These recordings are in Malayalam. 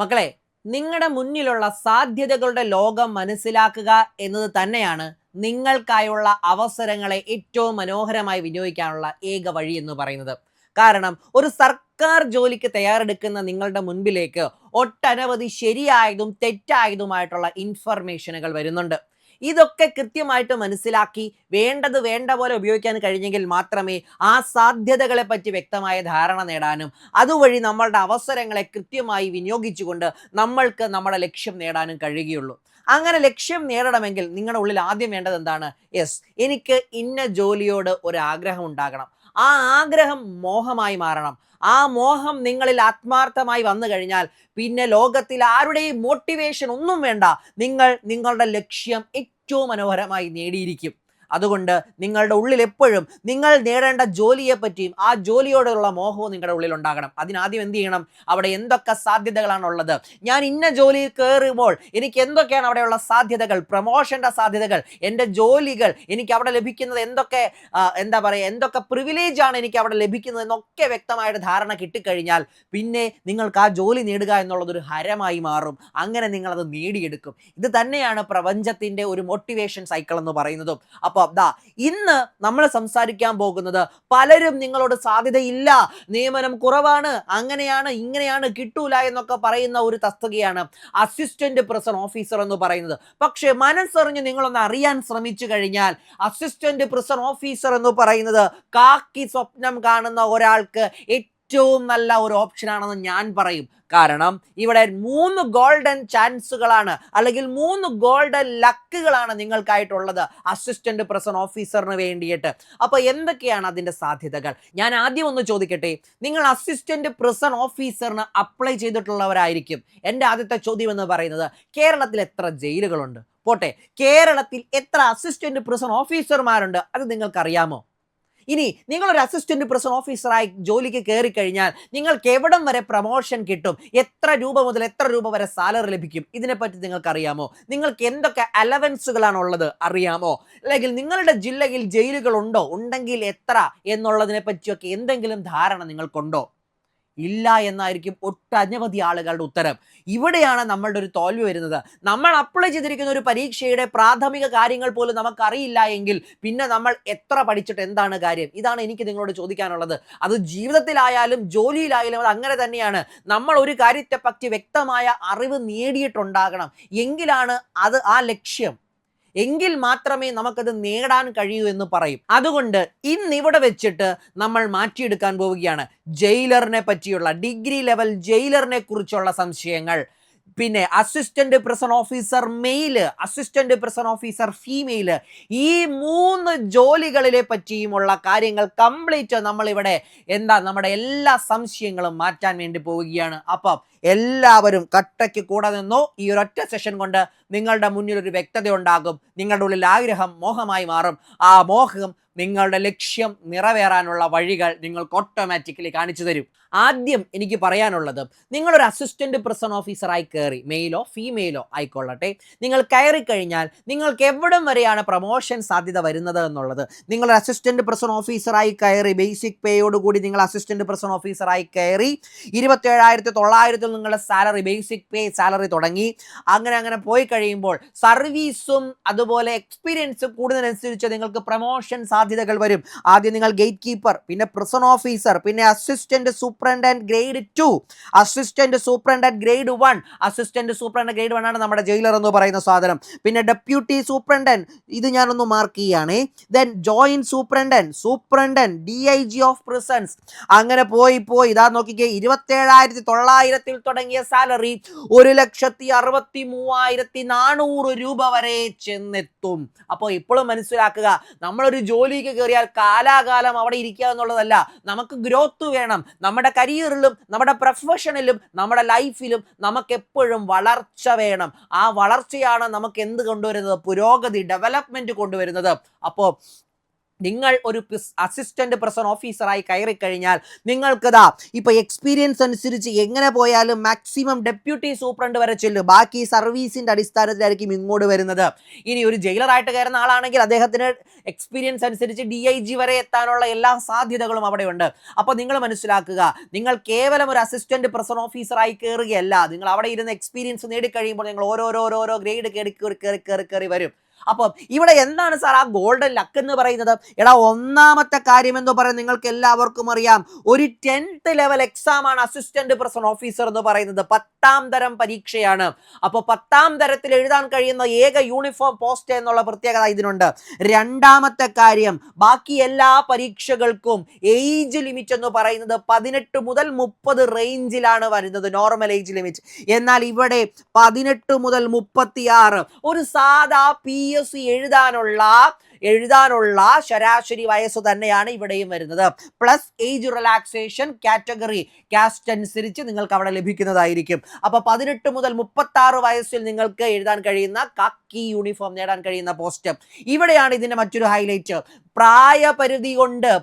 മക്കളെ, നിങ്ങളുടെ മുന്നിലുള്ള സാധ്യതകളുടെ ലോകം മനസ്സിലാക്കുക എന്നത് തന്നെയാണ് നിങ്ങൾക്കായുള്ള അവസരങ്ങളെ ഏറ്റവും മനോഹരമായി വിനിയോഗിക്കാനുള്ള ഏക വഴി എന്ന് പറയുന്നത്. കാരണം ഒരു സർക്കാർ ജോലിക്ക് തയ്യാറെടുക്കുന്ന നിങ്ങളുടെ മുൻപിലേക്ക് ഒട്ടനവധി ശരിയായതും തെറ്റായതുമായിട്ടുള്ള ഇൻഫർമേഷനുകൾ വരുന്നുണ്ട്. ഇതൊക്കെ കൃത്യമായിട്ട് മനസ്സിലാക്കി വേണ്ടത് വേണ്ട പോലെ ഉപയോഗിക്കാൻ കഴിഞ്ഞെങ്കിൽ മാത്രമേ ആ സാധ്യതകളെ പറ്റി വ്യക്തമായ ധാരണ നേടാനും അതുവഴി നമ്മളുടെ അവസരങ്ങളെ കൃത്യമായി വിനിയോഗിച്ചുകൊണ്ട് നമ്മൾക്ക് നമ്മുടെ ലക്ഷ്യം നേടാനും കഴിയുകയുള്ളൂ. അങ്ങനെ ലക്ഷ്യം നേടണമെങ്കിൽ നിങ്ങളുടെ ഉള്ളിൽ ആദ്യം വേണ്ടത് എന്താണ്? യെസ്, എനിക്ക് ഇന്ന ജോലിയോട് ഒരു ആഗ്രഹം ഉണ്ടാകണം. ആ ആഗ്രഹം മോഹമായി മാറണം. ആ മോഹം നിങ്ങളിൽ ആത്മാർത്ഥമായി വന്നു കഴിഞ്ഞാൽ പിന്നെ ലോകത്തിൽ ആരുടെയും മോട്ടിവേഷൻ ഒന്നും വേണ്ട. നിങ്ങൾ നിങ്ങളുടെ ലക്ഷ്യം ഏറ്റവും മനോഹരമായി നേടിയിരിക്കും. അതുകൊണ്ട് നിങ്ങളുടെ ഉള്ളിൽ എപ്പോഴും നിങ്ങൾ നേടേണ്ട ജോലിയെ പറ്റിയും ആ ജോലിയോടുള്ള മോഹവും നിങ്ങളുടെ ഉള്ളിൽ ഉണ്ടാകണം. അതിനാദ്യം എന്ത് ചെയ്യണം? അവിടെ എന്തൊക്കെ സാധ്യതകളാണ് ഉള്ളത്, ഞാൻ ഇന്ന ജോലിയിൽ കയറുമ്പോൾ എനിക്ക് എന്തൊക്കെയാണ് അവിടെയുള്ള സാധ്യതകൾ, പ്രൊമോഷന്റെ സാധ്യതകൾ, എൻ്റെ ജോലികൾ, എനിക്ക് അവിടെ ലഭിക്കുന്നത് എന്തൊക്കെ എന്താ പറയുക, എന്തൊക്കെ പ്രിവിലേജ് ആണ് എനിക്ക് അവിടെ ലഭിക്കുന്നത് എന്നൊക്കെ വ്യക്തമായിട്ട് ധാരണ കിട്ടിക്കഴിഞ്ഞാൽ പിന്നെ നിങ്ങൾക്ക് ആ ജോലി നേടുക എന്നുള്ളതൊരു ഹരമായി മാറും. അങ്ങനെ നിങ്ങളത് നേടിയെടുക്കും. ഇത് തന്നെയാണ് പ്രപഞ്ചത്തിന്റെ ഒരു മോട്ടിവേഷൻ സൈക്കിൾ എന്ന് പറയുന്നതും. അപ്പോൾ ഇന്ന് നമ്മൾ സംസാരിക്കാൻ പോകുന്നത്, പലരും നിങ്ങളോട് സാധ്യതയില്ല, നിയമനം കുറവാണ്, അങ്ങനെയാണ് ഇങ്ങനെയാണ്, കിട്ടൂല എന്നൊക്കെ പറയുന്ന ഒരു തസ്തികയാണ് അസിസ്റ്റന്റ് പ്രസൻ ഓഫീസർ എന്ന് പറയുന്നത്. പക്ഷേ മനസ്സറിഞ്ഞ് നിങ്ങളൊന്ന് അറിയാൻ ശ്രമിച്ചു കഴിഞ്ഞാൽ അസിസ്റ്റന്റ് പ്രസൻ ഓഫീസർ എന്ന് പറയുന്നത് കാക്കി സ്വപ്നം കാണുന്ന ഒരാൾക്ക് ഏറ്റവും നല്ല ഒരു ഓപ്ഷനാണെന്ന് ഞാൻ പറയും. കാരണം ഇവിടെ 3 ഗോൾഡൻ ചാൻസുകളാണ്, അല്ലെങ്കിൽ 3 ഗോൾഡൻ ലക്കുകളാണ് നിങ്ങൾക്കായിട്ടുള്ളത് അസിസ്റ്റന്റ് പ്രസൻ ഓഫീസറിന് വേണ്ടിയിട്ട്. അപ്പൊ എന്തൊക്കെയാണ് അതിന്റെ സാധ്യതകൾ? ഞാൻ ആദ്യം ഒന്ന് ചോദിക്കട്ടെ, നിങ്ങൾ അസിസ്റ്റന്റ് പ്രസൻ ഓഫീസറിന് അപ്ലൈ ചെയ്തിട്ടുള്ളവരായിരിക്കും. എൻ്റെ ആദ്യത്തെ ചോദ്യം എന്ന് പറയുന്നത്, കേരളത്തിൽ എത്ര ജയിലുകളുണ്ട്? പോട്ടെ, കേരളത്തിൽ എത്ര അസിസ്റ്റന്റ് പ്രസൻ ഓഫീസർമാരുണ്ട്? അത് നിങ്ങൾക്കറിയാമോ? ഇനി നിങ്ങളൊരു അസിസ്റ്റന്റ് പ്രസൻ ഓഫീസറായി ജോലിക്ക് കയറി കഴിഞ്ഞാൽ നിങ്ങൾക്ക് എവിടം വരെ പ്രൊമോഷൻ കിട്ടും, എത്ര രൂപ മുതൽ എത്ര രൂപ വരെ സാലറി ലഭിക്കും, ഇതിനെപ്പറ്റി നിങ്ങൾക്ക് അറിയാമോ? നിങ്ങൾക്ക് എന്തൊക്കെ അലവൻസുകളാണ് ഉള്ളത് അറിയാമോ? അല്ലെങ്കിൽ നിങ്ങളുടെ ജില്ലയിൽ ജയിലുകൾ ഉണ്ടോ, ഉണ്ടെങ്കിൽ എത്ര എന്നുള്ളതിനെ പറ്റിയൊക്കെ എന്തെങ്കിലും ധാരണ നിങ്ങൾക്കുണ്ടോ? ഇല്ല എന്നായിരിക്കും ഒട്ടനവധി ആളുകളുടെ ഉത്തരം. ഇവിടെയാണ് നമ്മളുടെ ഒരു തോൽവി വരുന്നത്. നമ്മൾ അപ്ലൈ ചെയ്തിരിക്കുന്ന ഒരു പരീക്ഷയുടെ പ്രാഥമിക കാര്യങ്ങൾ പോലും നമുക്കറിയില്ല എങ്കിൽ പിന്നെ നമ്മൾ എത്ര പഠിച്ചിട്ട് എന്താണ് കാര്യം? ഇതാണ് എനിക്ക് നിങ്ങളോട് ചോദിക്കാനുള്ളത്. അത് ജീവിതത്തിലായാലും ജോലിയിലായാലും അത് അങ്ങനെ തന്നെയാണ്. നമ്മൾ ഒരു കാര്യത്തെപ്പറ്റി വ്യക്തമായ അറിവ് നേടിയിട്ടുണ്ടാകണം. എങ്കിലാണ് അത് ആ ലക്ഷ്യം, എങ്കിൽ മാത്രമേ നമുക്കത് നേടാൻ കഴിയൂ എന്ന് പറയും. അതുകൊണ്ട് ഇന്നിവിടെ വെച്ചിട്ട് നമ്മൾ മാറ്റിയെടുക്കാൻ പോവുകയാണ് ജയിലറിനെ പറ്റിയുള്ള, ഡിഗ്രി ലെവൽ ജയിലറിനെ കുറിച്ചുള്ള സംശയങ്ങൾ. പിന്നെ assistant prison officer male, assistant prison officer female, ഈ 3 ജോലികളിലെ പറ്റിയുമുള്ള കാര്യങ്ങൾ കംപ്ലീറ്റ് നമ്മളിവിടെ നമ്മുടെ എല്ലാ സംശയങ്ങളും മാറ്റാൻ വേണ്ടി പോവുകയാണ്. അപ്പം എല്ലാവരും കട്ടയ്ക്ക് കൂടെ നിന്നോ. ഈ ഒരൊറ്റ സെഷൻ കൊണ്ട് നിങ്ങളുടെ മുന്നിൽ ഒരു വ്യക്തത ഉണ്ടാകും. നിങ്ങളുടെ ഉള്ളിൽ ആഗ്രഹം മോഹമായി മാറും. ആ മോഹം നിങ്ങളുടെ ലക്ഷ്യം നിറവേറാനുള്ള വഴികൾ നിങ്ങൾക്ക് ഓട്ടോമാറ്റിക്കലി കാണിച്ചു തരും. ആദ്യം എനിക്ക് പറയാനുള്ളത്, നിങ്ങളൊരു അസിസ്റ്റന്റ് പ്രസൻ ഓഫീസറായി കയറി, മെയിലോ ഫീമെയിലോ ആയിക്കൊള്ളട്ടെ, നിങ്ങൾ കയറി കഴിഞ്ഞാൽ നിങ്ങൾക്ക് എവിടം വരെയാണ് പ്രൊമോഷൻ സാധ്യത വരുന്നത് എന്നുള്ളത്. നിങ്ങളൊരു അസിസ്റ്റന്റ് പ്രസൻ ഓഫീസറായി കയറി, ബേസിക് പേയോടുകൂടി നിങ്ങൾ അസിസ്റ്റന്റ് പ്രസൻ ഓഫീസറായി കയറി, 27,900 നിങ്ങളുടെ സാലറി, ബേസിക് പേ സാലറി തുടങ്ങി. അങ്ങനെ പോയി കഴിയുമ്പോൾ സർവീസും അതുപോലെ എക്സ്പീരിയൻസും കൂടുന്നതിനനുസരിച്ച് നിങ്ങൾക്ക് പ്രൊമോഷൻ സാധ്യതകൾ വരും. ആദ്യം നിങ്ങൾ ഗേറ്റ് കീപ്പർ, പിന്നെ പ്രസൻ ഓഫീസർ, പിന്നെ assistant superintendent grade 2, assistant superintendent grade 1. Assistant superintendent grade 1 ആണ് നമ്മുടെ ജയിലർ എന്ന് പറയുന്ന സാധനം. പിന്നെ ഡെപ്യൂട്ടി സൂപ്രണ്ടന്റ്, ഇത് ഞാനൊന്ന് മാർക്ക് ചെയ്യുകയാണേ. Then joint superintendent, superintendent, DIG of prisons. അങ്ങനെ പോയി ഇതാ നോക്കിക്കേ, 27,900 തുടങ്ങിയ സാലറി 1,63,400 രൂപ വരെ ചെന്നെത്തും. അപ്പോൾ ഇപ്പോഴും മനസ്സിലാക്കുക, നമ്മളൊരു ജോലിക്ക് കയറിയാൽ കാലാകാലം അവിടെ ഇരിക്കുക എന്നുള്ളതല്ല. നമുക്ക് ഗ്രോത്ത് വേണം. നമ്മുടെ കരിയറിലും നമ്മുടെ പ്രൊഫഷനിലും നമ്മുടെ ലൈഫിലും നമുക്ക് എപ്പോഴും വളർച്ച വേണം. ആ വളർച്ചയാണ് നമുക്ക് എന്ത് കൊണ്ടുവരുന്നത്? പുരോഗതി, ഡെവലപ്മെന്റ് കൊണ്ടുവരുന്നത്. അപ്പോൾ നിങ്ങൾ ഒരു അസിസ്റ്റന്റ് പ്രസൺ ഓഫീസറായി കയറി കഴിഞ്ഞാൽ നിങ്ങൾക്കിതാ ഇപ്പൊ എക്സ്പീരിയൻസ് അനുസരിച്ച് എങ്ങനെ പോയാലും മാക്സിമം ഡെപ്യൂട്ടി സൂപ്രണ്ട് വരെ ചെല്ലും. ബാക്കി സർവീസിന്റെ അടിസ്ഥാനത്തിലായിരിക്കും ഇങ്ങോട്ട് വരുന്നത്. ഇനി ഒരു ജയിലറായിട്ട് കയറുന്ന ആളാണെങ്കിൽ അദ്ദേഹത്തിന് എക്സ്പീരിയൻസ് അനുസരിച്ച് DIG വരെ എത്താനുള്ള എല്ലാ സാധ്യതകളും അവിടെയുണ്ട്. അപ്പോൾ നിങ്ങൾ മനസ്സിലാക്കുക, നിങ്ങൾ കേവലം ഒരു അസിസ്റ്റന്റ് പ്രസൺ ഓഫീസറായി കയറുകയല്ല, നിങ്ങൾ അവിടെ ഇരുന്ന് എക്സ്പീരിയൻസ് നേടിക്കഴിയുമ്പോൾ നിങ്ങൾ ഓരോരോ ഗ്രേഡ് കയറി വരും. അപ്പം ഇവിടെ എന്താണ് സാർ ആ ഗോൾഡൻ ലക്ക് എന്ന് പറയുന്നത്? എടാ, ഒന്നാമത്തെ കാര്യം എന്ന് പറയുന്നത് നിങ്ങൾക്ക് എല്ലാവർക്കും അറിയാം, ഒരു 10th ലെവൽ എക്സാം ആണ് അസിസ്റ്റന്റ് പ്രസൺ ഓഫീസർ എന്ന് പറയുന്നത്. 10ാം തരം പരീക്ഷയാണ്. അപ്പോൾ 10ാം തരത്തിൽ എഴുതാൻ കഴിയുന്ന ഏക യൂണിഫോം പോസ്റ്റ് എന്നുള്ള പ്രത്യേകത ഇതിനുണ്ട്. രണ്ടാമത്തെ കാര്യം, ബാക്കി എല്ലാ പരീക്ഷകൾക്കും ഏജ് ലിമിറ്റ് എന്ന് പറയുന്നത് 18 മുതൽ 30 റേഞ്ചിലാണ് വരുന്നത്, നോർമൽ ഏജ് ലിമിറ്റ്. എന്നാൽ ഇവിടെ 18 മുതൽ 36 ഒരു സാധാ PSC എഴുതാനുള്ള ശരാശരി വയസ്സ് തന്നെയാണ് ഇവിടെയും വരുന്നത്. Plus age relaxation category caste അനുസരിച്ച് നിങ്ങൾക്ക് അവിടെ ലഭിക്കുന്നതായിരിക്കും. അപ്പൊ 18 മുതൽ 36 വയസ്സിൽ നിങ്ങൾക്ക് എഴുതാൻ കഴിയുന്ന കാക്കി യൂണിഫോം നേടാൻ കഴിയുന്ന പോസ്റ്റ്. ഇവിടെയാണ് ഇതിന്റെ മറ്റൊരു ഹൈലൈറ്റ്.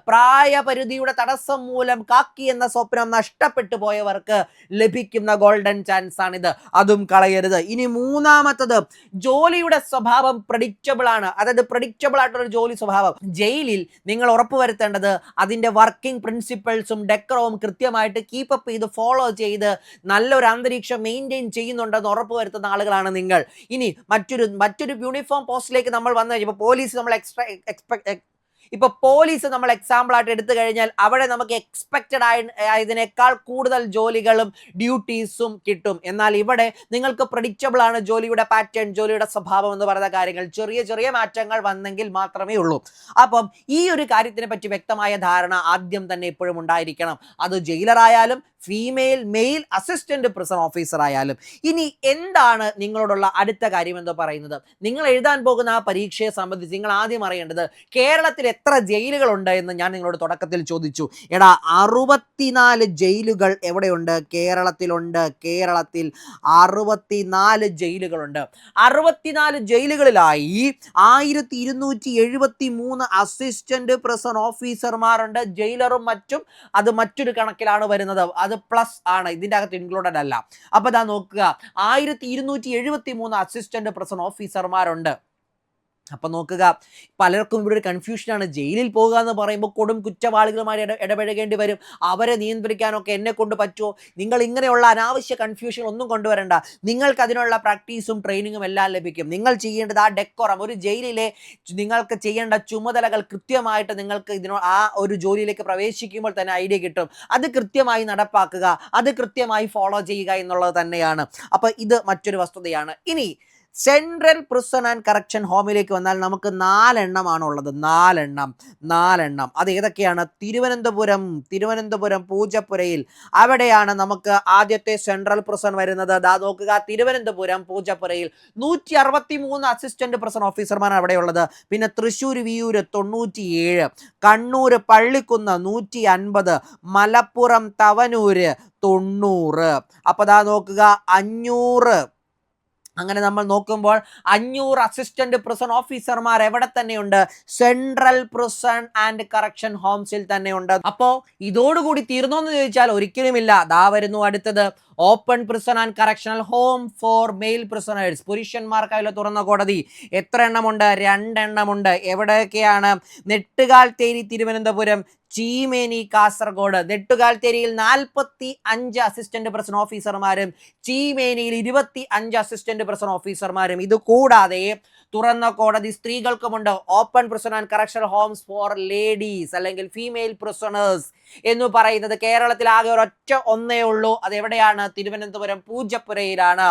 പ്രായപരിധിയുടെ തടസ്സം മൂലം കാക്കി എന്ന സ്വപ്നം നഷ്ടപ്പെട്ടു പോയവർക്ക് ലഭിക്കുന്ന ഗോൾഡൻ ചാൻസ് ആണിത്. അതും കളയരുത്. ഇനി മൂന്നാമത്തത്, ജോലിയുടെ സ്വഭാവം പ്രഡിക്റ്റബിൾ ആണ്. അതായത് പ്രഡിക്റ്റബിൾ ആയിട്ടൊരു ജോലി സ്വഭാവം. ജയിലിൽ നിങ്ങൾ ഉറപ്പുവരുത്തേണ്ടത് അതിന്റെ വർക്കിംഗ് പ്രിൻസിപ്പിൾസും ഡെക്കറവും കൃത്യമായിട്ട് കീപ്പപ്പ് ചെയ്ത് ഫോളോ ചെയ്ത് നല്ലൊരു അന്തരീക്ഷം മെയിൻറ്റെയിൻ ചെയ്യുന്നുണ്ടെന്ന് ഉറപ്പുവരുത്തുന്ന ആളുകളാണ് നിങ്ങൾ. ഇനി മറ്റൊരു യൂണിഫോം പോസ്റ്റിലേക്ക് നമ്മൾ വന്നു കഴിഞ്ഞപ്പോൾ പോലീസ് നമ്മൾ എക്സാമ്പിൾ ആയിട്ട് എടുത്തു കഴിഞ്ഞാൽ അവിടെ നമുക്ക് എക്സ്പെക്റ്റഡ് ആയതിനേക്കാൾ കൂടുതൽ ജോലികളും ഡ്യൂട്ടീസും കിട്ടും. എന്നാൽ ഇവിടെ നിങ്ങൾക്ക് പ്രഡിക്റ്റബിൾ ആണ് ജോലിയുടെ പാറ്റേൺ, ജോലിയുടെ സ്വഭാവം എന്ന് പറയുന്ന കാര്യങ്ങൾ. ചെറിയ മാറ്റങ്ങൾ വന്നെങ്കിൽ മാത്രമേ ഉള്ളൂ. അപ്പം ഈ ഒരു കാര്യത്തിനെ പറ്റി വ്യക്തമായ ധാരണ ആദ്യം തന്നെ എപ്പോഴും ഉണ്ടായിരിക്കണം. അത് ജയിലറായാലും female male assistant prison officer ആയാലും. ഇനി എന്താണ് നിങ്ങളോടുള്ള അടുത്ത കാര്യം എന്ന് പറയുന്നത്? നിങ്ങൾ എഴുതാൻ പോകുന്ന ആ പരീക്ഷയെ സംബന്ധിച്ച് നിങ്ങൾ ആദ്യം അറിയേണ്ടത് കേരളത്തിൽ എത്ര ജയിലുകളുണ്ട് എന്ന് ഞാൻ നിങ്ങളോട് തുടക്കത്തിൽ ചോദിച്ചു. എടാ, 64 ജയിലുകൾ എവിടെയുണ്ട്? കേരളത്തിലുണ്ട്. കേരളത്തിൽ 64 ജയിലുകളുണ്ട്. 64 ജയിലുകളിലായി 1273 അസിസ്റ്റന്റ് പ്രിസൺ ഓഫീസർമാരുണ്ട്. ജയിലറും മറ്റും അത് മറ്റൊരു കണക്കിലാണ് വരുന്നത്. അത് പ്ലസ് ആണ്, ഇതിന്റെ അകത്ത് ഇൻക്ലൂഡഡ് അല്ല. അപ്പൊ ഇതാ നോക്കുക, 1273 അസിസ്റ്റന്റ് പ്രിസൺ ഓഫീസർമാരുണ്ട്. അപ്പൊ നോക്കുക, പലർക്കും ഇവിടെ ഒരു കൺഫ്യൂഷനാണ്. ജയിലിൽ പോകുക എന്ന് പറയുമ്പോൾ കൊടും കുറ്റവാളികളുമായി ഇടപഴകേണ്ടി വരും, അവരെ നിയന്ത്രിക്കാനൊക്കെ എന്നെ കൊണ്ട് പറ്റുമോ? നിങ്ങൾ ഇങ്ങനെയുള്ള അനാവശ്യ കൺഫ്യൂഷൻ ഒന്നും കൊണ്ടുവരണ്ട. നിങ്ങൾക്ക് അതിനുള്ള പ്രാക്ടീസും ട്രെയിനിങ്ങും എല്ലാം ലഭിക്കും. നിങ്ങൾ ചെയ്യേണ്ടത് ആ ഡെക്കോറം, ഒരു ജയിലിലെ നിങ്ങൾക്ക് ചെയ്യേണ്ട ചുമതലകൾ കൃത്യമായിട്ട് നിങ്ങൾക്ക് ആ ഒരു ജോലിയിലേക്ക് പ്രവേശിക്കുമ്പോൾ തന്നെ ഐഡിയ കിട്ടും. അത് കൃത്യമായി നടപ്പാക്കുക, അത് കൃത്യമായി ഫോളോ ചെയ്യുക എന്നുള്ളത് തന്നെയാണ്. അപ്പൊ ഇത് മറ്റൊരു വസ്തുതയാണ്. ഇനി സെൻട്രൽ പ്രിസൺ ആൻഡ് കറക്ഷൻ ഹോമിലേക്ക് വന്നാൽ നമുക്ക് 4 എണ്ണമാണുള്ളത്. 4 എണ്ണം. അത് ഏതൊക്കെയാണ്? തിരുവനന്തപുരം പൂജപ്പുരയിൽ, അവിടെയാണ് നമുക്ക് ആദ്യത്തെ സെൻട്രൽ പ്രിസൺ വരുന്നത്. ദാ നോക്കുക, തിരുവനന്തപുരം പൂജപ്പുരയിൽ 163 അസിസ്റ്റന്റ് പ്രിസൺ ഓഫീസർമാരാണ് അവിടെയുള്ളത്. പിന്നെ തൃശ്ശൂർ വിയൂര് 97, കണ്ണൂർ പള്ളിക്കുന്ന് 150, മലപ്പുറം തവനൂര് 90. അപ്പൊ ദാ നോക്കുക, 500. അങ്ങനെ നമ്മൾ നോക്കുമ്പോൾ 500 അസിസ്റ്റന്റ് പ്രിസൺ ഓഫീസർമാർ എവിടെ തന്നെയുണ്ട്? സെൻട്രൽ പ്രിസൺ ആൻഡ് കറക്ഷൻ ഹോംസിൽ തന്നെയുണ്ട്. അപ്പോ ഇതോടുകൂടി തീർന്നോന്ന് ചോദിച്ചാൽ ഒരിക്കലുമില്ല. ദാ വരുന്നു അടുത്തത്, open prison and correctional home for male prisoners. പുരുഷന്മാർക്കായുള്ള തുറന്ന കോടതി. എത്ര എണ്ണമുണ്ട്? 2 എണ്ണമുണ്ട്. എവിടെയൊക്കെയാണ്? നെട്ടുകാൽത്തേരി തിരുവനന്തപുരം, ചീമേനി കാസർഗോഡ്. നെട്ടുകാൽത്തേരിയിൽ 45 അസിസ്റ്റന്റ് പ്രിസൺ ഓഫീസർമാരും ചീമേനിയിൽ 25 അസിസ്റ്റന്റ് പ്രിസൺ ഓഫീസർമാരും. ഇത് കൂടാതെ തുറന്ന കോടതി സ്ത്രീകൾക്കുമുണ്ട്. Open prison and correctional homes for ladies അല്ലെങ്കിൽ ഫീമെയിൽ പ്രിസണേഴ്സ് എന്ന് പറയുന്നത് കേരളത്തിൽ ആകെ ഒരൊറ്റ ഒന്നേ ഉള്ളൂ. അതെവിടെയാണ്? തിരുവനന്തപുരം പൂജപ്പുരയിലാണ്.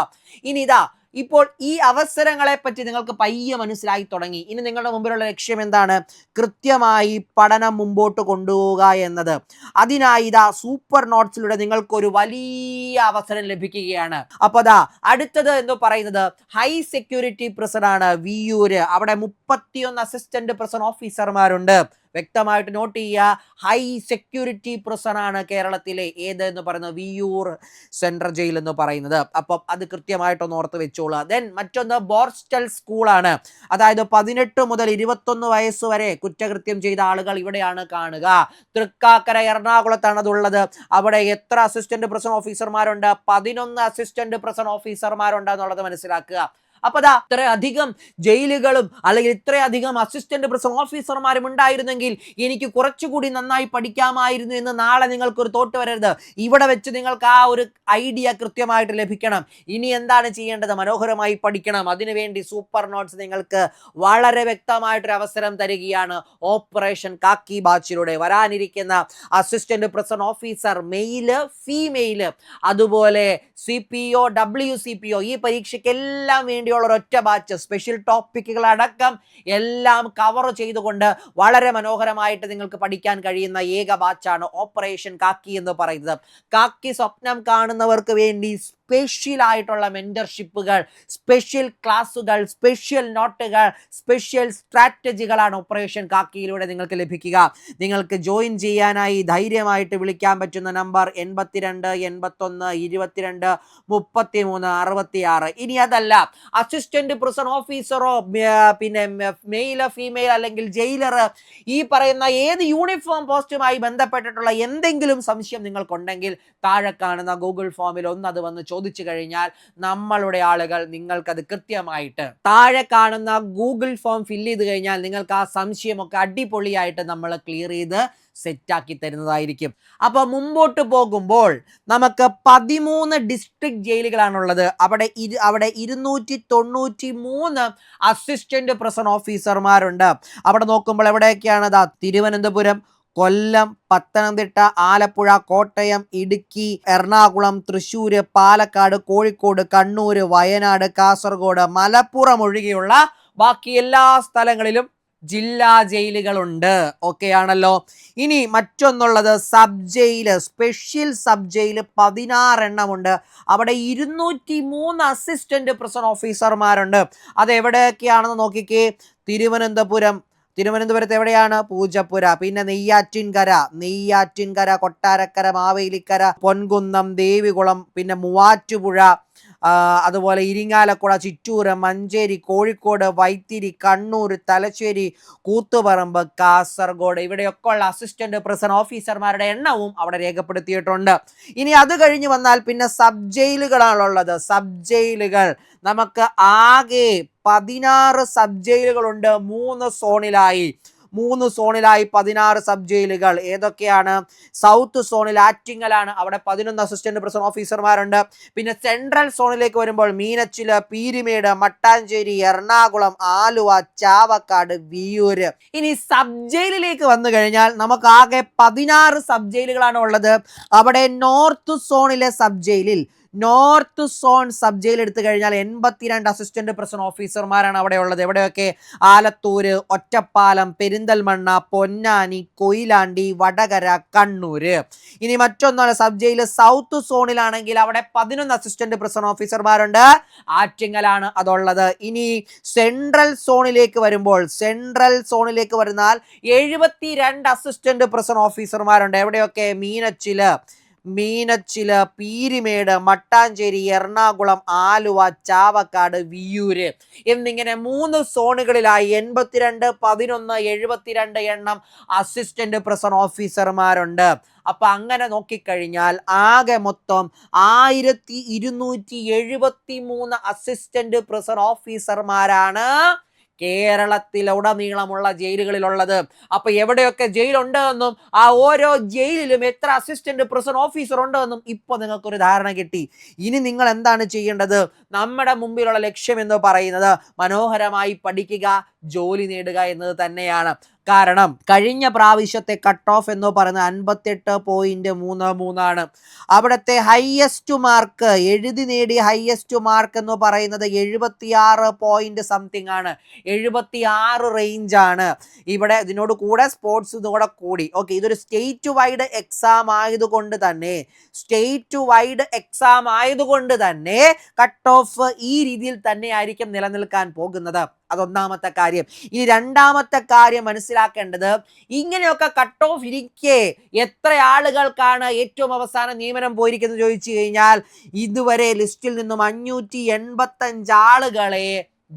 ഇനി ഇതാ, ഇപ്പോൾ ഈ അവസരങ്ങളെ പറ്റി നിങ്ങൾക്ക് പയ്യെ മനസ്സിലായി തുടങ്ങി. ഇനി നിങ്ങളുടെ മുമ്പിലുള്ള ലക്ഷ്യം എന്താണ്? കൃത്യമായി പഠനം മുമ്പോട്ട് കൊണ്ടുപോവുക എന്നത്. അതിനായി ഇതാ സൂപ്പർ നോട്ട്സിലൂടെ നിങ്ങൾക്കൊരു വലിയ അവസരം ലഭിക്കുകയാണ്. അപ്പൊ അതാ അടുത്തത് എന്ന് പറയുന്നത് ഹൈ സെക്യൂരിറ്റി പ്രിസൺ ആണ്, വിയൂര്. അവിടെ 31 അസിസ്റ്റന്റ് പ്രിസൺ ഓഫീസർമാരുണ്ട്. വ്യക്തമായിട്ട് നോട്ട് ചെയ്യുക. ഹൈ സെക്യൂരിറ്റി പ്രിസൺ ആണ് കേരളത്തിലെ ഏതെന്ന് പറയുന്നത് വിയ്യൂർ സെൻട്രൽ ജയിൽ എന്ന് പറയുന്നത്. അപ്പം അത് കൃത്യമായിട്ടൊന്ന് ഓർത്ത് വെച്ചോളുക. ദെൻ മറ്റൊന്ന് ബോർസ്റ്റൽ സ്കൂളാണ്. അതായത് 18 മുതൽ 21 വയസ്സ് വരെ കുറ്റകൃത്യം ചെയ്ത ആളുകൾ ഇവിടെയാണ് കാണുക. തൃക്കാക്കര എറണാകുളത്താണ് അതുള്ളത്. അവിടെ എത്ര അസിസ്റ്റന്റ് പ്രിസൺ ഓഫീസർമാരുണ്ട്? 11 അസിസ്റ്റന്റ് പ്രിസൺ ഓഫീസർമാരുണ്ട് എന്നുള്ളത് മനസ്സിലാക്കുക. അപ്പൊ ദാ ഇത്രയധികം ജയിലുകളും അല്ലെങ്കിൽ ഇത്രയധികം അസിസ്റ്റന്റ് പ്രിസൺ ഓഫീസർമാരും ഉണ്ടായിരുന്നെങ്കിൽ എനിക്ക് കുറച്ചുകൂടി നന്നായി പഠിക്കാമായിരുന്നു എന്ന് നാളെ നിങ്ങൾക്ക് ഒരു തോട്ട് വരരുത്. ഇവിടെ വെച്ച് നിങ്ങൾക്ക് ആ ഒരു ഐഡിയ കൃത്യമായിട്ട് ലഭിക്കണം. ഇനി എന്താണ് ചെയ്യേണ്ടത്? മനോഹരമായി പഠിക്കണം. അതിനുവേണ്ടി സൂപ്പർ നോട്ട്സ് നിങ്ങൾക്ക് വളരെ വ്യക്തമായിട്ടൊരു അവസരം തരികയാണ് ഓപ്പറേഷൻ കാക്കി ബാച്ചിലൂടെ. വരാനിരിക്കുന്ന assistant prison officer mail, female, അതുപോലെ CPO, WCPO ഈ പരീക്ഷയ്ക്കെല്ലാം വേണ്ടിയുള്ള ഒരൊറ്റ ബാച്ച് സ്പെഷ്യൽ ടോപ്പിക്കുകൾ അടക്കം എല്ലാം കവർ ചെയ്തുകൊണ്ട് വളരെ മനോഹരമായിട്ട് നിങ്ങൾക്ക് പഠിക്കാൻ കഴിയുന്ന ഏക ബാച്ചാണ് ഓപ്പറേഷൻ കാക്കി എന്ന് പറയുന്നത്. കാക്കി സ്വപ്നം കാണുന്നവർക്ക് വേണ്ടി സ്പെഷ്യൽ ആയിട്ടുള്ള മെന്റർഷിപ്പുകൾ, സ്പെഷ്യൽ ക്ലാസുകൾ, സ്പെഷ്യൽ നോട്ടുകൾ, സ്പെഷ്യൽ സ്ട്രാറ്റജികളാണ് ഓപ്പറേഷൻ കാക്കിയിലൂടെ നിങ്ങൾക്ക് ലഭിക്കുക. നിങ്ങൾക്ക് ജോയിൻ ചെയ്യാനായി ധൈര്യമായിട്ട് വിളിക്കാൻ പറ്റുന്ന നമ്പർ 82 81 22 33 66. ഇനി അതല്ല, അസിസ്റ്റന്റ് പ്രിസൺ ഓഫീസറോ പിന്നെ മെയിലോ ഫീമെയിൽ അല്ലെങ്കിൽ ജയിലർ, ഈ പറയുന്ന ഏത് യൂണിഫോം പോസ്റ്റുമായി ബന്ധപ്പെട്ടിട്ടുള്ള എന്തെങ്കിലും സംശയം നിങ്ങൾക്കുണ്ടെങ്കിൽ താഴെ കാണുന്ന ഗൂഗിൾ ഫോമിൽ അത് വന്ന് ചോദിച്ചു കഴിഞ്ഞാൽ നമ്മളുടെ ആളുകൾ നിങ്ങൾക്കത് കൃത്യമായിട്ട് താഴെ കാണുന്ന ഗൂഗിൾ ഫോം ഫില്ല് ചെയ്ത് കഴിഞ്ഞാൽ നിങ്ങൾക്ക് ആ സംശയമൊക്കെ അടിപൊളിയായിട്ട് നമ്മൾ ക്ലിയർ ചെയ്ത് സെറ്റാക്കി തരുന്നതായിരിക്കും. അപ്പൊ മുമ്പോട്ട് പോകുമ്പോൾ നമുക്ക് 13 ഡിസ്ട്രിക്ട് ജയിലുകളാണുള്ളത്. അവിടെ 293 അസിസ്റ്റന്റ് പ്രിസൺ ഓഫീസർമാരുണ്ട്. അവിടെ നോക്കുമ്പോൾ എവിടെയൊക്കെയാണ്? തിരുവനന്തപുരം, കൊല്ലം, പത്തനംതിട്ട, ആലപ്പുഴ, കോട്ടയം, ഇടുക്കി, എറണാകുളം, തൃശ്ശൂര്, പാലക്കാട്, കോഴിക്കോട്, കണ്ണൂര്, വയനാട്, കാസർഗോഡ്, മലപ്പുറം ഒഴികെയുള്ള ബാക്കി എല്ലാ സ്ഥലങ്ങളിലും ജില്ലാ ജയിലുകളുണ്ട്. ഓക്കെ ആണല്ലോ. ഇനി മറ്റൊന്നുള്ളത് സബ് ജയില്, സ്പെഷ്യൽ സബ് ജയില് 16 എണ്ണമുണ്ട്. അവിടെ 203 അസിസ്റ്റന്റ് പ്രിസൺ ഓഫീസർമാരുണ്ട്. അത് എവിടെയൊക്കെയാണെന്ന് നോക്കിക്കേ. തിരുവനന്തപുരത്ത് എവിടെയാണ്? പൂജപ്പുര. പിന്നെ നെയ്യാറ്റിൻകര, കൊട്ടാരക്കര, മാവേലിക്കര, പൊൻകുന്നം, ദേവികുളം, പിന്നെ മൂവാറ്റുപുഴ, അതുപോലെ ഇരിങ്ങാലക്കുട, ചിറ്റൂർ, മഞ്ചേരി, കോഴിക്കോട്, വൈത്തിരി, കണ്ണൂർ, തലശ്ശേരി, കൂത്തുപറമ്പ്, കാസർഗോഡ്. ഇവിടെയൊക്കെ ഉള്ള അസിസ്റ്റന്റ് പ്രിസൺ ഓഫീസർമാരുടെ എണ്ണവും അവിടെ രേഖപ്പെടുത്തിയിട്ടുണ്ട്. ഇനി അത് കഴിഞ്ഞ് വന്നാൽ പിന്നെ സബ് ജയിലുകളാണുള്ളത്. സബ് ജയിലുകൾ നമുക്ക് ആകെ 16 സബ് ജയിലുകളുണ്ട്. 3 സോണിലായി 16 സബ് ജയിലുകൾ. ഏതൊക്കെയാണ്? സൗത്ത് സോണിൽ ആറ്റിങ്ങലാണ്. അവിടെ 11 അസിസ്റ്റന്റ് പ്രിസൺ ഓഫീസർമാരുണ്ട്. പിന്നെ സെൻട്രൽ സോണിലേക്ക് വരുമ്പോൾ മീനച്ചില്, പീരുമേട്, മട്ടാഞ്ചേരി, എറണാകുളം, ആലുവ, ചാവക്കാട്, വിയ്യൂര്. ഇനി സബ് ജയിലിലേക്ക് വന്നു കഴിഞ്ഞാൽ നമുക്ക് ആകെ 16 സബ് ജയിലുകളാണ് ഉള്ളത്. അവിടെ നോർത്ത് സോണിലെ സബ് ജയിൽ എടുത്തു കഴിഞ്ഞാൽ 82 അസിസ്റ്റന്റ് പ്രിസൺ ഓഫീസർമാരാണ് അവിടെ ഉള്ളത്. എവിടെയൊക്കെ? ആലത്തൂര്, ഒറ്റപ്പാലം, പെരിന്തൽമണ്ണ, പൊന്നാനി, കൊയിലാണ്ടി, വടകര, കണ്ണൂര്. ഇനി മറ്റൊന്നാണ് സബ് ജയിൽ സൗത്ത് സോണിലാണെങ്കിൽ അവിടെ 11 അസിസ്റ്റന്റ് പ്രിസൺ ഓഫീസർമാരുണ്ട്. ആറ്റിങ്ങലാണ് അതുള്ളത്. ഇനി സെൻട്രൽ സോണിലേക്ക് വരുന്നാൽ 72 അസിസ്റ്റന്റ് പ്രിസൺ ഓഫീസർമാരുണ്ട്. എവിടെയൊക്കെ? മീനച്ചില്, പീരുമേട്, മട്ടാഞ്ചേരി, എറണാകുളം, ആലുവ, ചാവക്കാട്, വിയ്യൂര് എന്നിങ്ങനെ 3 സോണുകളിലായി 82, 11, 72 എണ്ണം അസിസ്റ്റന്റ് പ്രിസൺ ഓഫീസർമാരുണ്ട്. അപ്പൊ അങ്ങനെ നോക്കിക്കഴിഞ്ഞാൽ ആകെ മൊത്തം 1273 അസിസ്റ്റന്റ് പ്രിസൺ ഓഫീസർമാരാണ് കേരളത്തിലുടനീളമുള്ള ജയിലുകളിലുള്ളത്. അപ്പൊ എവിടെയൊക്കെ ജയിലുണ്ട് എന്നും ആ ഓരോ ജയിലിലും എത്ര അസിസ്റ്റന്റ് പ്രിസൺ ഓഫീസർ ഉണ്ട് എന്നും ഇപ്പൊ നിങ്ങൾക്കൊരു ധാരണ കിട്ടി. ഇനി നിങ്ങൾ എന്താണ് ചെയ്യേണ്ടത്? നമ്മുടെ മുമ്പിലുള്ള ലക്ഷ്യം എന്ന് പറയുന്നത് മനോഹരമായി പഠിക്കുക, ജോലി നേടുക എന്നത് തന്നെയാണ്. കാരണം കഴിഞ്ഞ പ്രാവശ്യത്തെ കട്ട് ഓഫ് എന്ന് പറയുന്നത് 58.33 ആണ്. അവിടുത്തെ ഹൈയസ്റ്റ് മാർക്ക് എഴുതി നേടിയ ഹൈയസ്റ്റ് മാർക്ക് എന്ന് പറയുന്നത് 76 പോയിന്റ് സംതിങ് ആണ്. 76 റേഞ്ച് ആണ്. ഇവിടെ ഇതിനോട് കൂടെ സ്പോർട്സ് ഇതുകൂടെ കൂടി. ഓക്കെ, ഇതൊരു സ്റ്റേറ്റ് വൈഡ് എക്സാം ആയതുകൊണ്ട് തന്നെ കട്ട് ഓഫ് ഈ രീതിയിൽ തന്നെ ആയിരിക്കും നിലനിൽക്കാൻ പോകുന്നത്. അതൊന്നാമത്തെ കാര്യം. ഇനി രണ്ടാമത്തെ കാര്യം മനസ്സിലാക്കേണ്ടത്, ഇങ്ങനെയൊക്കെ കട്ട് ഓഫ് ഇരിക്കെ എത്ര ആളുകൾക്കാണ് ഏറ്റവും അവസാനം നിയമനം പോയിരിക്കുന്നത് ചോദിച്ചു കഴിഞ്ഞാൽ, ഇതുവരെ ലിസ്റ്റിൽ നിന്നും 585 ആളുകളെ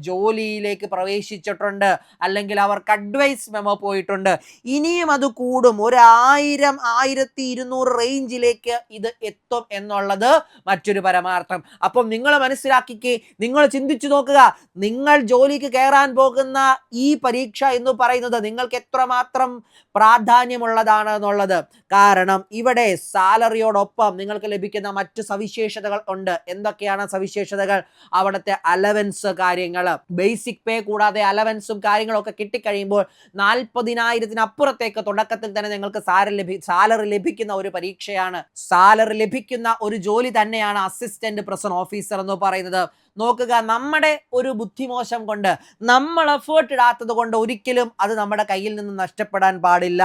ജോലിയിലേക്ക് പ്രവേശിച്ചിട്ടുണ്ട്, അല്ലെങ്കിൽ അവർക്ക് അഡ്വൈസ് മെമ്മോ പോയിട്ടുണ്ട്. ഇനിയും അത് കൂടും, 1000 1200 റേഞ്ചിലേക്ക് ഇത് എത്തും എന്നുള്ളത് മറ്റൊരു പരമാർത്ഥം. അപ്പം നിങ്ങൾ മനസ്സിലാക്കിക്കേ, നിങ്ങൾ ചിന്തിച്ചു നോക്കുക, നിങ്ങൾ ജോലിക്ക് കയറാൻ പോകുന്ന ഈ പരീക്ഷ എന്ന് പറയുന്നത് നിങ്ങൾക്ക് എത്രമാത്രം പ്രാധാന്യമുള്ളതാണ് എന്നുള്ളത്. കാരണം ഇവിടെ സാലറിയോടൊപ്പം നിങ്ങൾക്ക് ലഭിക്കുന്ന മറ്റു സവിശേഷതകൾ ഉണ്ട്. എന്തൊക്കെയാണ് സവിശേഷതകൾ? അവിടുത്തെ അലവൻസ് കാര്യങ്ങൾ, ബേസിക് പേ കൂടാതെ അലവൻസും കാര്യങ്ങളൊക്കെ കിട്ടിക്കഴിയുമ്പോൾ 40,000 അപ്പുറത്തേക്ക് തുടക്കത്തിൽ തന്നെ നിങ്ങൾക്ക് സാലറി ലഭിക്കുന്ന ഒരു പരീക്ഷയാണ്. സാലറി ലഭിക്കുന്ന ഒരു ജോലി തന്നെയാണ് അസിസ്റ്റന്റ് പ്രസന്റ് ഓഫീസർ എന്ന് പറയുന്നത്. നോക്കുക, നമ്മുടെ ഒരു ബുദ്ധിമോശം കൊണ്ട്, നമ്മൾ എഫേർട്ട് ഇടാത്തത് കൊണ്ട് ഒരിക്കലും അത് നമ്മുടെ കയ്യിൽ നിന്ന് നഷ്ടപ്പെടാൻ പാടില്ല.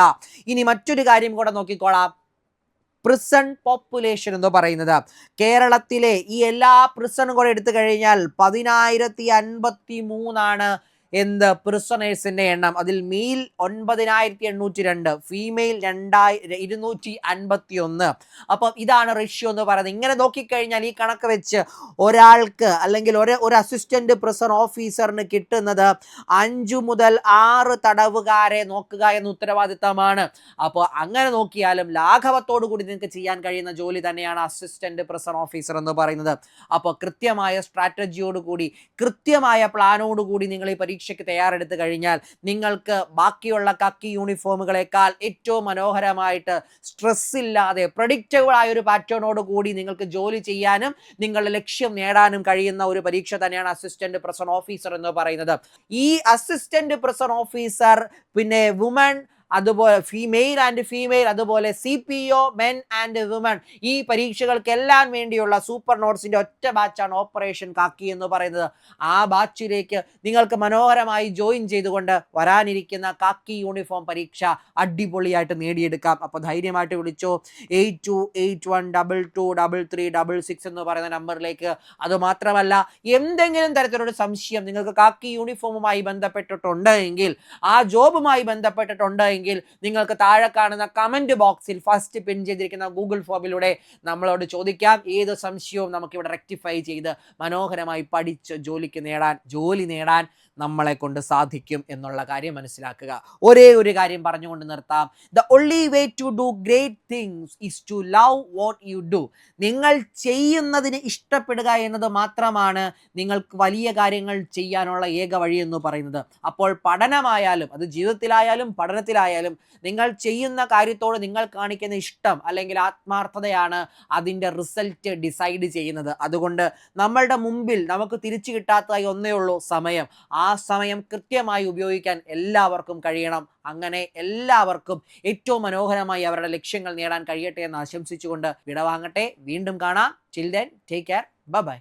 ഇനി മറ്റൊരു കാര്യം കൂടെ നോക്കിക്കോളാം. പ്രിസൺ പോപ്പുലേഷൻ എന്ന് പറയുന്നത്, കേരളത്തിലെ ഈ എല്ലാ പ്രിസണും കൂടെ എടുത്തു കഴിഞ്ഞാൽ 10,053 എന്ത് പ്രിസണേഴ്സിന്റെ എണ്ണം. അതിൽ മെയിൽ 9,802, ഫീമെയിൽ 2,251. അപ്പം ഇതാണ് റേഷ്യോ എന്ന് പറയുന്നത്. ഇങ്ങനെ നോക്കിക്കഴിഞ്ഞാൽ ഈ കണക്ക് വെച്ച് ഒരാൾക്ക് അല്ലെങ്കിൽ ഒരു അസിസ്റ്റന്റ് പ്രിസൺ ഓഫീസറിന് കിട്ടുന്നത് 5 മുതൽ 6 തടവുകാരെ നോക്കുക എന്ന ഉത്തരവാദിത്തമാണ്. അപ്പോൾ അങ്ങനെ നോക്കിയാലും ലാഘവത്തോടു കൂടി നിങ്ങൾക്ക് ചെയ്യാൻ കഴിയുന്ന ജോലി തന്നെയാണ് അസിസ്റ്റന്റ് പ്രിസൺ ഓഫീസർ എന്ന് പറയുന്നത്. അപ്പോൾ കൃത്യമായ സ്ട്രാറ്റജിയോടുകൂടി, കൃത്യമായ പ്ലാനോടുകൂടി നിങ്ങൾ ഈ പരീക്ഷയ്ക്ക് തയ്യാറെടുത്ത് കഴിഞ്ഞാൽ നിങ്ങൾക്ക് ബാക്കിയുള്ള കക്കി യൂണിഫോമുകളെക്കാൾ ഏറ്റവും മനോഹരമായിട്ട്, സ്ട്രെസ് ഇല്ലാതെ, പ്രഡിക്റ്റബിൾ ആയ ഒരു പാറ്റേണോട് കൂടി നിങ്ങൾക്ക് ജോലി ചെയ്യാനും നിങ്ങളുടെ ലക്ഷ്യം നേടാനും കഴിയുന്ന ഒരു പരീക്ഷ തന്നെയാണ് അസിസ്റ്റന്റ് പ്രസന്റ് ഓഫീസർ എന്ന് പറയുന്നത്. ഈ അസിസ്റ്റന്റ് പ്രസന്റ് ഓഫീസർ, പിന്നെ വുമൺ, അതുപോലെ ഫീമെയിൽ ആൻഡ് ഫീമെയിൽ, അതുപോലെ CPO മെൻ ആൻഡ് വുമൺ, ഈ പരീക്ഷകൾക്കെല്ലാം വേണ്ടിയുള്ള സൂപ്പർ നോട്ട്സിന്റെ ഒറ്റ ബാച്ചാണ് ഓപ്പറേഷൻ കാക്കി എന്ന് പറയുന്നത്. ആ ബാച്ചിലേക്ക് നിങ്ങൾക്ക് മനോഹരമായി ജോയിൻ ചെയ്തുകൊണ്ട് വരാനിരിക്കുന്ന കാക്കി യൂണിഫോം പരീക്ഷ അടിപൊളിയായിട്ട് നേടിയെടുക്കാം. അപ്പോൾ ധൈര്യമായിട്ട് വിളിച്ചോ 8281223366 എന്ന് പറയുന്ന നമ്പറിലേക്ക്. അതുമാത്രമല്ല, എന്തെങ്കിലും തരത്തിലൊരു സംശയം നിങ്ങൾക്ക് കാക്കി യൂണിഫോമുമായി ബന്ധപ്പെട്ടിട്ടുണ്ടെങ്കിൽ, ആ ജോബുമായി ബന്ധപ്പെട്ടിട്ടുണ്ടെങ്കിൽ, നിങ്ങൾക്ക് താഴെ കാണുന്ന കമന്റ് ബോക്സിൽ ഫസ്റ്റ് പിൻ ചെയ്തിരിക്കുന്ന ഗൂഗിൾ ഫോമിലൂടെ നമ്മളോട് ചോദിക്കാം. ഏത് സംശയവും നമുക്കിവിടെ റെക്ടിഫൈ ചെയ്ത് മനോഹരമായി പഠിച്ച് ജോലി നേടാൻ നമ്മളെ കൊണ്ട് സാധിക്കും എന്നുള്ള കാര്യം മനസ്സിലാക്കുക. ഒരേ ഒരു കാര്യം പറഞ്ഞുകൊണ്ട് നിർത്താം. The only way to do great things is to love what you do. നിങ്ങൾ ചെയ്യുന്നതിന് ഇഷ്ടപ്പെടുക എന്നത് മാത്രമാണ് നിങ്ങൾക്ക് വലിയ കാര്യങ്ങൾ ചെയ്യാനുള്ള ഏക വഴി എന്ന് പറയുന്നത്. അപ്പോൾ പഠനമായാലും, അത് ജീവിതത്തിലായാലും പഠനത്തിലായാലും, നിങ്ങൾ ചെയ്യുന്ന കാര്യത്തോട് നിങ്ങൾ കാണിക്കുന്ന ഇഷ്ടം അല്ലെങ്കിൽ ആത്മാർത്ഥതയാണ് അതിൻ്റെ റിസൾട്ട് ഡിസൈഡ് ചെയ്യുന്നത്. അതുകൊണ്ട് നമ്മളുടെ മുമ്പിൽ നമുക്ക് തിരിച്ചു കിട്ടാത്തതായി ഒന്നേ ഉള്ളൂ, സമയം. ആ സമയം കൃത്യമായി ഉപയോഗിക്കാൻ എല്ലാവർക്കും കഴിയണം. അങ്ങനെ എല്ലാവർക്കും ഏറ്റവും മനോഹരമായി അവരുടെ ലക്ഷ്യങ്ങൾ നേടാൻ കഴിയട്ടെ എന്ന് ആശംസിച്ചുകൊണ്ട് വിടവാങ്ങട്ടെ. വീണ്ടും കാണാം. Till then take care. Bye bye.